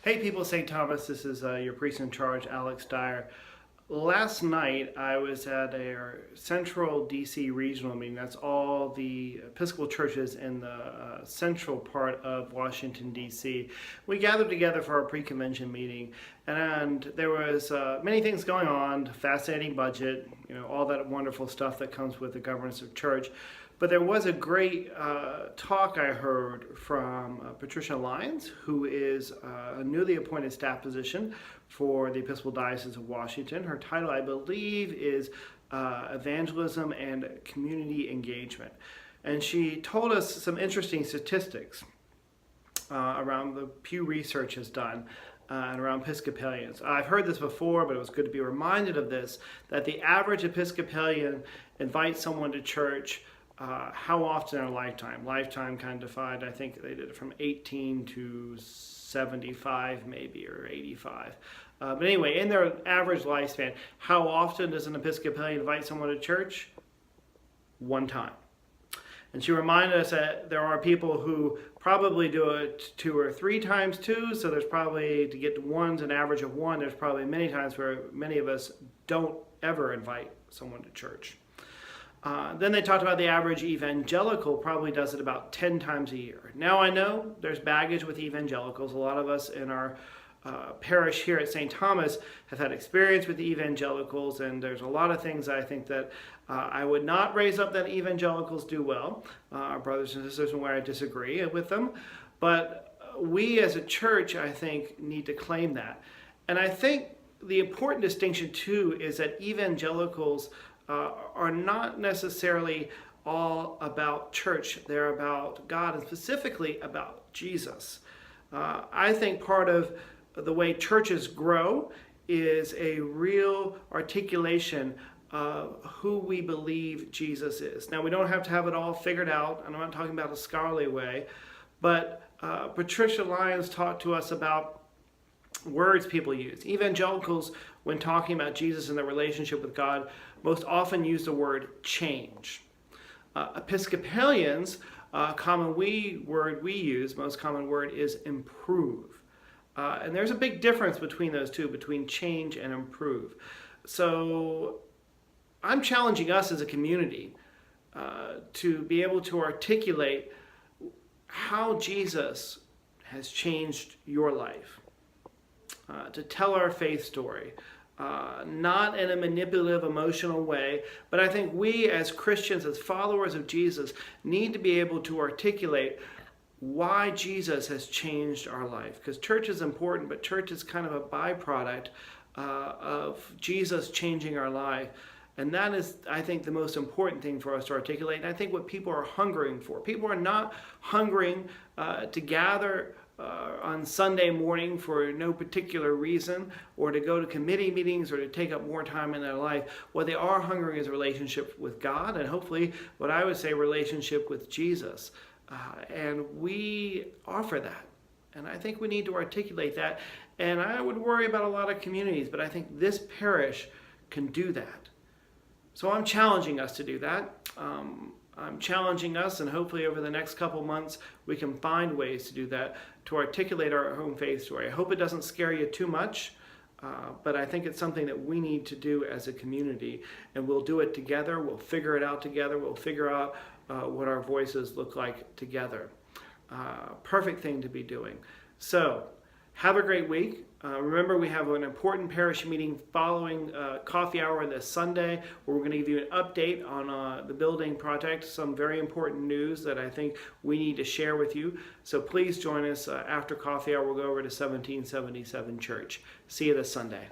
Hey people, St. Thomas, this is your priest in charge, Alex Dyer. Last night I was at a central DC regional meeting. That's all the Episcopal churches in the central part of Washington, DC. We gathered together for our pre-convention meeting, and there was many things going on, fascinating budget, all that wonderful stuff that comes with the governance of church. But there was a great talk I heard from Patricia Lyons, who is a newly appointed staff position for the Episcopal Diocese of Washington. Her title, I believe, is Evangelism and Community Engagement. And she told us some interesting statistics around the Pew Research has done and around Episcopalians. I've heard this before, but it was good to be reminded of this, that the average Episcopalian invites someone to church how often in a lifetime? Lifetime kind of defined, I think they did it from 18 to 75 maybe, or 85. But anyway, in their average lifespan, how often does an Episcopalian invite someone to church? One time. And she reminded us that there are people who probably do it 2 or 3 times too, so there's probably, to get to one's an average of 1, there's probably many times where many of us don't ever invite someone to church. Then they talked about the average evangelical probably does it about 10 times a year. Now I know there's baggage with evangelicals. A lot of us in our parish here at St. Thomas have had experience with evangelicals, and there's a lot of things I think that I would not raise up that evangelicals do well. Our brothers and sisters, and where I disagree with them. But we as a church, I think, need to claim that. And I think the important distinction too is that evangelicals are not necessarily all about church. They're about God, and specifically about Jesus. I think part of the way churches grow is a real articulation of who we believe Jesus is. Now, we don't have to have it all figured out, and I'm not talking about a scholarly way, but Patricia Lyons talked to us about words people use. Evangelicals, when talking about Jesus and their relationship with God, most often use the word change. Episcopalians, most common word is improve. And there's a big difference between those two, between change and improve. So I'm challenging us as a community to be able to articulate how Jesus has changed your life. To tell our faith story, not in a manipulative, emotional way, but I think we as Christians, as followers of Jesus, need to be able to articulate why Jesus has changed our life. Because church is important, but church is kind of a byproduct of Jesus changing our life. And that is, I think, the most important thing for us to articulate. And I think what people are hungering for. People are not hungering to gather on Sunday morning for no particular reason, or to go to committee meetings, or to take up more time in their life. What they are hungering is a relationship with God, and hopefully, what I would say, relationship with Jesus. And we offer that. And I think we need to articulate that. And I would worry about a lot of communities, but I think this parish can do that. So I'm challenging us to do that. I'm challenging us, and hopefully over the next couple months we can find ways to do that, to articulate our home faith story. I hope it doesn't scare you too much, but I think it's something that we need to do as a community, and we'll do it together. We'll figure it out together. We'll figure out what our voices look like together. Perfect thing to be doing. So have a great week. Remember, we have an important parish meeting following coffee hour this Sunday, where we're going to give you an update on the building project, some very important news that I think we need to share with you. So please join us after coffee hour. We'll go over to 1777 Church. See you this Sunday.